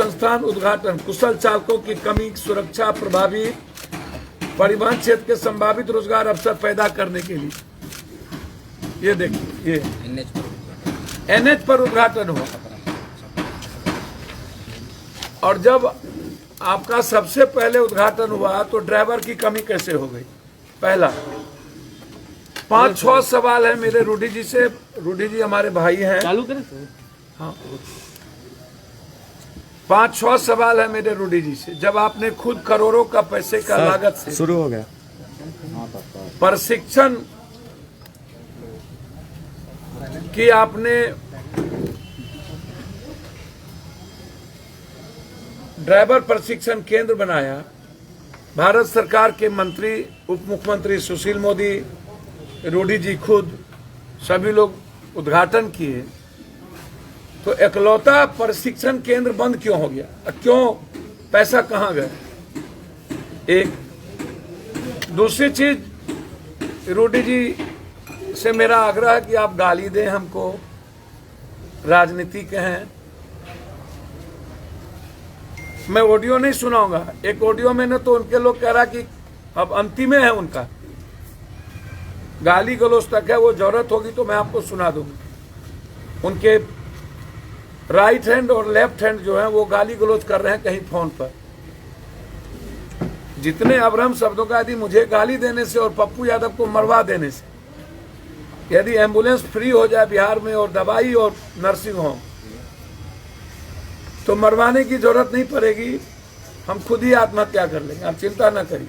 संस्थान उद्घाटन, कुशल चालकों की कमी, सुरक्षा प्रभावी परिवहन क्षेत्र के संभावित रोजगार अवसर पैदा करने के लिए। ये देखिए, ये एनएच पर उद्घाटन हुआ। और जब आपका सबसे पहले उद्घाटन हुआ तो ड्राइवर की कमी कैसे हो गई? पहला 5-6 सवाल है मेरे रूडी जी से। रूडी जी हमारे भाई हैं। चालू करें? हाँ, 5-6 सवाल है मेरे रूडी जी से। जब आपने खुद करोड़ों का पैसे का लागत से शुरू हो गया प्रशिक्षण की, आपने ड्राइवर प्रशिक्षण केंद्र बनाया, भारत सरकार के मंत्री, उप मुख्यमंत्री सुशील मोदी, रूडी जी खुद, सभी लोग उद्घाटन किए, तो इकलौता प्रशिक्षण केंद्र बंद क्यों हो गया? क्यों? पैसा कहाँ गया? एक दूसरी चीज, रूडी जी से मेरा आग्रह है कि आप गाली दें हमको, राजनीति के हैं। मैं ऑडियो नहीं सुनाऊंगा। एक ऑडियो में न तो उनके लोग कह रहा कि अब अंतिम है उनका, गाली गलौज तक है, वो जरूरत होगी तो मैं आपको सुना दूंगा। उनके राइट हैंड और लेफ्ट हैंड जो है वो गाली गलौज कर रहे हैं कहीं फोन पर। जितने अभ्रम शब्दों का, यदि मुझे गाली देने से और पप्पू यादव को मरवा देने से, यदि एम्बुलेंस फ्री हो जाए बिहार में और दवाई और नर्सिंग होम, तो मरवाने की जरूरत नहीं पड़ेगी, हम खुद ही आत्महत्या कर लेंगे। आप चिंता ना करिए,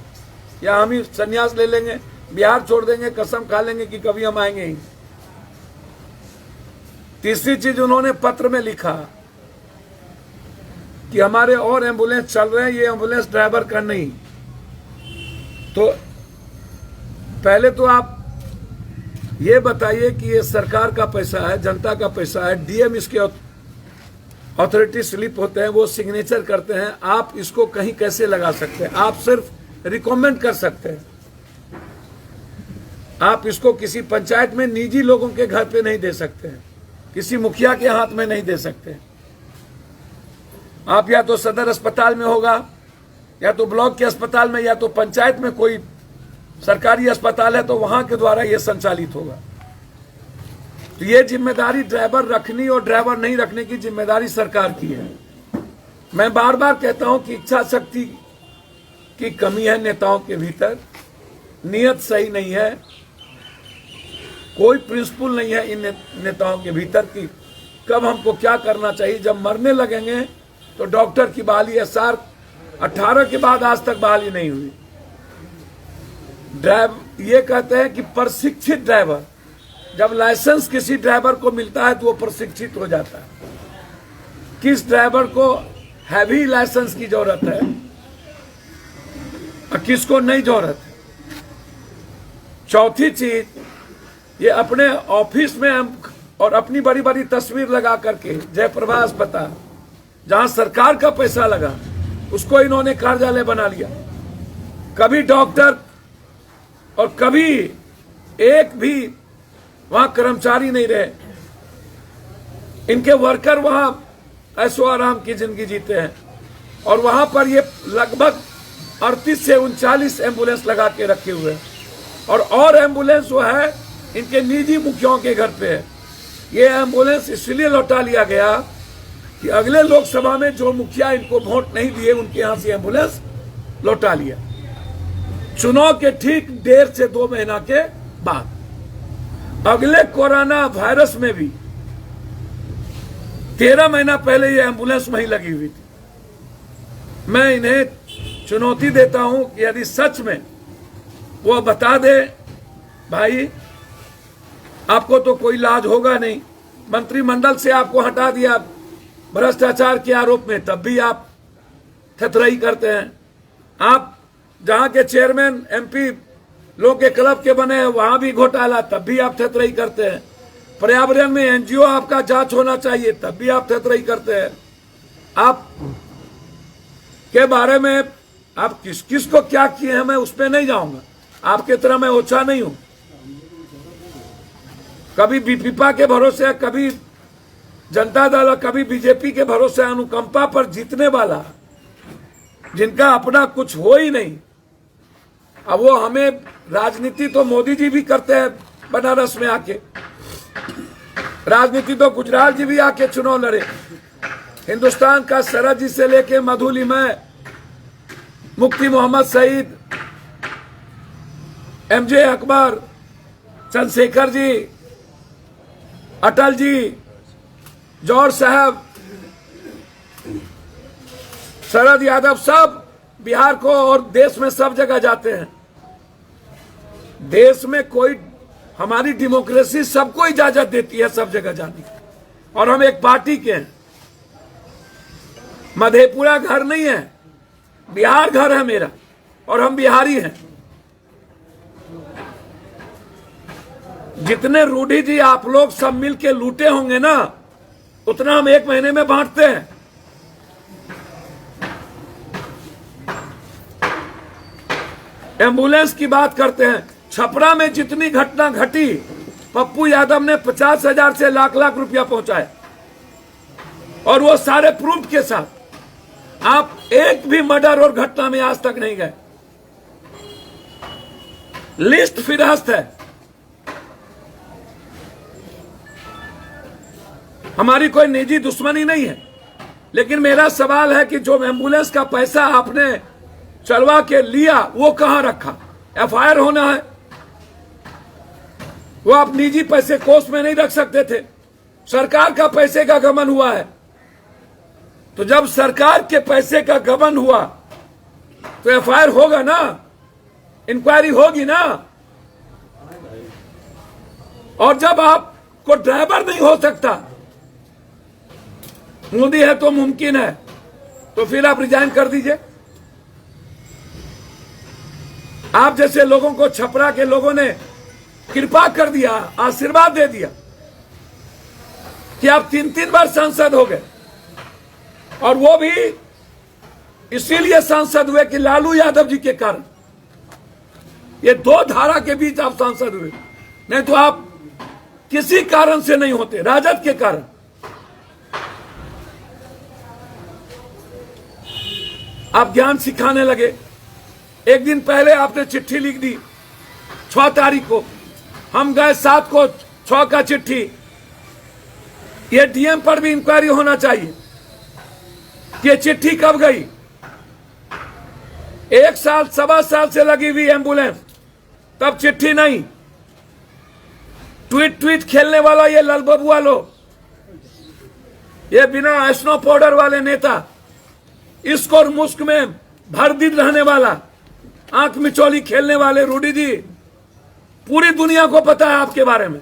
या हम ही संन्यास ले लेंगे, बिहार छोड़ देंगे, कसम खा लेंगे कि कभी हम आएंगे ही। तीसरी चीज, उन्होंने पत्र में लिखा कि हमारे और एम्बुलेंस चल रहे हैं, ये एम्बुलेंस ड्राइवर का नहीं। तो पहले तो आप ये बताइए कि ये सरकार का पैसा है, जनता का पैसा है, डीएम इसके अथॉरिटी स्लिप होते हैं, वो सिग्नेचर करते हैं। आप इसको कहीं कैसे लगा सकते हैं? आप सिर्फ रिकमेंड कर सकते हैं। आप इसको किसी पंचायत में निजी लोगों के घर पे नहीं दे सकते हैं, किसी मुखिया के हाथ में नहीं दे सकते हैं। आप या तो सदर अस्पताल में होगा, या तो ब्लॉक के अस्पताल में, या तो पंचायत में कोई सरकारी अस्पताल है तो वहां के द्वारा यह संचालित होगा। तो ये जिम्मेदारी ड्राइवर रखनी और ड्राइवर नहीं रखने की जिम्मेदारी सरकार की है। मैं बार बार कहता हूं कि इच्छा शक्ति की कमी है नेताओं के भीतर, नियत सही नहीं है, कोई प्रिंसिपल नहीं है इन नेताओं के भीतर कि कब हमको क्या करना चाहिए। जब मरने लगेंगे तो डॉक्टर की बहाली SR 18 के बाद आज तक बहाली नहीं हुई। ये कहते हैं कि प्रशिक्षित ड्राइवर, जब लाइसेंस किसी ड्राइवर को मिलता है तो वो प्रशिक्षित हो जाता है। किस ड्राइवर को हैवी लाइसेंस की जरूरत है और किसको नहीं जरूरत है। चौथी चीज, ये अपने ऑफिस में और अपनी बड़ी बड़ी तस्वीर लगा करके जयप्रभा अस्पताल, जहां सरकार का पैसा लगा, उसको इन्होंने कार्यालय बना लिया। कभी डॉक्टर और कभी एक भी वहां कर्मचारी नहीं रहे। इनके वर्कर वहां ऐशो आराम की जिंदगी जीते हैं, और वहां पर ये लगभग 38 से 39 एम्बुलेंस लगा के रखे हुए हैं। और एम्बुलेंस जो है इनके निजी मुखियाओं के घर पे है। ये एम्बुलेंस इसलिए लौटा लिया गया कि अगले लोकसभा में जो मुखिया इनको वोट नहीं दिए, उनके यहां से एम्बुलेंस लौटा लिया। चुनाव के ठीक 1.5 से 2 महीना के बाद, अगले कोरोना वायरस में भी 13 महीना पहले ये एम्बुलेंस वहीं लगी हुई थी। मैं इन्हें चुनौती देता हूं कि यदि सच में वो बता दे, भाई आपको तो कोई इलाज होगा नहीं, मंत्रिमंडल से आपको हटा दिया भ्रष्टाचार के आरोप में, तब भी आप थतराई करते हैं। आप जहां के चेयरमैन MP लोग के क्लब के बने हैं, वहां भी घोटाला, तब भी आप थतराई करते हैं। पर्यावरण में NGO आपका जांच होना चाहिए, तब भी आप थतराई करते हैं। आप के बारे में आप किस किस को क्या किए हैं मैं उस पर नहीं जाऊंगा, आपके तरह मैं ओछा नहीं हूं। कभी बीपीपा के भरोसे, कभी जनता दल कभी बीजेपी के भरोसे अनुकंपा पर जीतने वाला, जिनका अपना कुछ हो ही नहीं। अब वो हमें राजनीति तो मोदी जी भी करते हैं बनारस में आके, राजनीति तो गुजराल जी भी आके चुनाव लड़े। हिंदुस्तान का शरद जी से लेके मधुलिमय, मुफ्ती मोहम्मद सईद, एमजे अकबर, चंद्रशेखर जी, अटल जी, जौहर साहब, शरद यादव, सब बिहार को और देश में सब जगह जाते हैं। देश में कोई, हमारी डेमोक्रेसी सबको इजाजत देती है सब जगह जाने की, और हम एक पार्टी के हैं। मधेपुरा घर नहीं है, बिहार घर है मेरा, और हम बिहारी हैं। जितने रूढ़ी जी आप लोग सब मिल के लूटे होंगे ना, उतना हम एक महीने में बांटते हैं। एम्बुलेंस की बात करते हैं, छपरा में जितनी घटना घटी, पप्पू यादव ने 50,000 से लाख लाख रुपया पहुंचाया, और वो सारे प्रूफ के साथ। आप एक भी मर्डर और घटना में आज तक नहीं गए, लिस्ट फिरहस्त है। हमारी कोई निजी दुश्मनी नहीं है, लेकिन मेरा सवाल है कि जो एम्बुलेंस का पैसा आपने चलवा के लिया, वो कहां रखा? एफआईआर होना है। वो आप निजी पैसे कोष में नहीं रख सकते थे, सरकार का पैसे का गबन हुआ है। तो जब सरकार के पैसे का गबन हुआ तो एफआईआर होगा ना, इंक्वायरी होगी ना। और जब आपको ड्राइवर नहीं हो सकता, मोदी है तो मुमकिन है, तो फिर आप रिजाइन कर दीजिए। आप जैसे लोगों को छपरा के लोगों ने कृपा कर दिया, आशीर्वाद दे दिया कि आप 3-3 बार सांसद हो गए, और वो भी इसीलिए सांसद हुए कि लालू यादव जी के कारण। ये दो धारा के बीच आप सांसद हुए, नहीं तो आप किसी कारण से नहीं होते, राजद के कारण। आप ज्ञान सिखाने लगे। एक दिन पहले आपने चिट्ठी लिख दी 6 तारीख को, हम गए 7 को 6 का चिट्ठी। ये डीएम पर भी इंक्वायरी होना चाहिए कि ये चिट्ठी कब गई। 1 साल 1.25 साल से लगी हुई एम्बुलेंस, तब चिट्ठी नहीं। ट्वीट खेलने वाला ये ललबबुआ लोग, ये बिना स्नो पाउडर वाले नेता, इश्क और मुस्क में भरदीद रहने वाला, आंख मिचौली खेलने वाले रूडी जी, पूरी दुनिया को पता है आपके बारे में।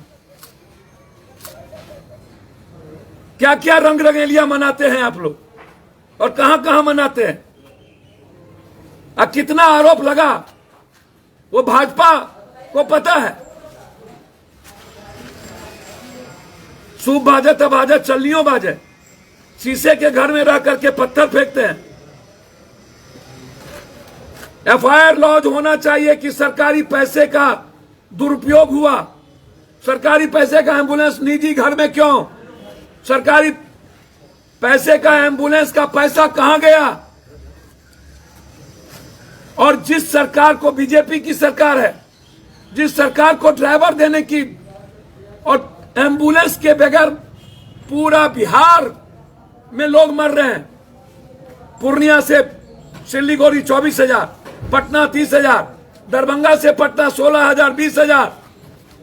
क्या क्या रंग रंगेलियां मनाते हैं आप लोग, और कहां कहां मनाते हैं। अब कितना आरोप लगा, वो भाजपा को पता है। सूप बाजे तब बाजे, चलनियों बाजे। शीशे के घर में रह करके पत्थर फेंकते हैं। एफआईआर लॉन्च होना चाहिए कि सरकारी पैसे का दुरुपयोग हुआ। सरकारी पैसे का एम्बुलेंस निजी घर में क्यों? सरकारी पैसे का एम्बुलेंस का पैसा कहां गया? और जिस सरकार को, बीजेपी की सरकार है, जिस सरकार को ड्राइवर देने की और एम्बुलेंस के बगैर पूरा बिहार में लोग मर रहे हैं। पूर्णिया से सिल्लीगुड़ी 24,000, पटना 30,000, दरभंगा से पटना 16,000, 20,000,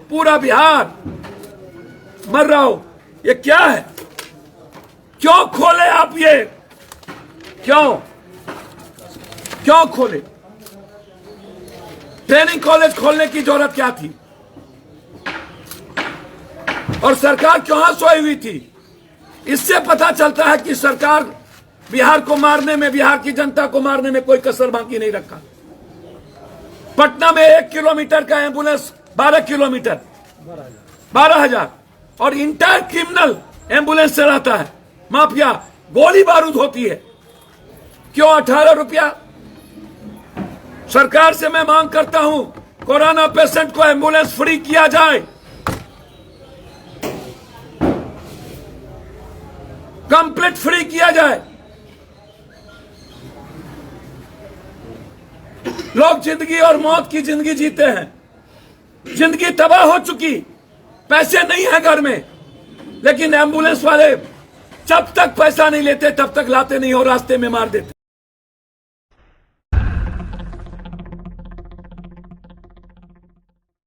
पूरा बिहार मर रहा हो। ये क्या है? क्यों खोले आप ये? क्यों खोले? ट्रेनिंग कॉलेज खोलने की जरूरत क्या थी? और सरकार क्यों सोई हुई थी? इससे पता चलता है कि सरकार बिहार को मारने में, बिहार की जनता को मारने में कोई कसर बाकी नहीं रखा। पटना में 1 किलोमीटर का एम्बुलेंस 12 किलोमीटर, 12,000, और इंटायर क्रिमिनल एम्बुलेंस चलाता है, माफिया, गोली बारूद होती है। क्यों 18 रुपया? सरकार से मैं मांग करता हूं, कोरोना पेशेंट को एम्बुलेंस फ्री किया जाए। कंप्लीट फ्री किया जाए। लोग जिंदगी और मौत की जिंदगी जीते हैं, जिंदगी तबाह हो चुकी, पैसे नहीं है घर में, लेकिन एम्बुलेंस वाले जब तक पैसा नहीं लेते तब तक लाते नहीं और रास्ते में मार देते।